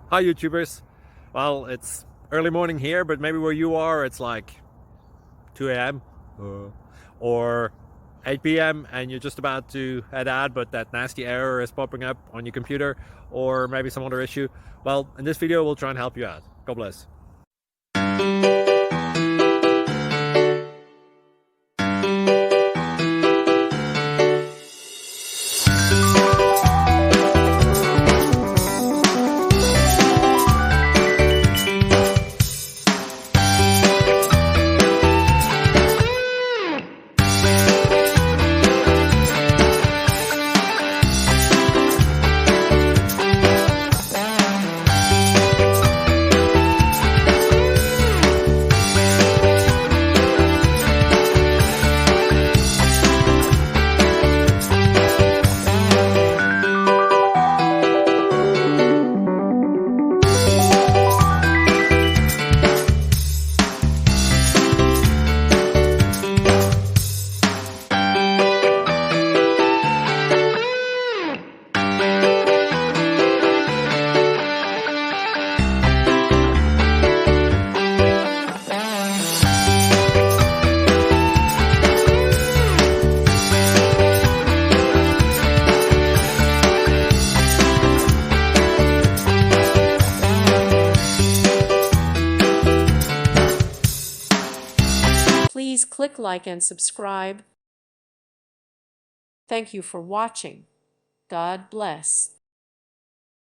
Hi YouTubers. Well, it's early morning here, but maybe where you are it's like 2 a.m. Or 8 p.m. and you're just about to head out, but that nasty error is popping up on your computer, or maybe some other issue. Well, in this video we'll try and help you out. God bless. Please click like and subscribe. Thank you for watching. God bless.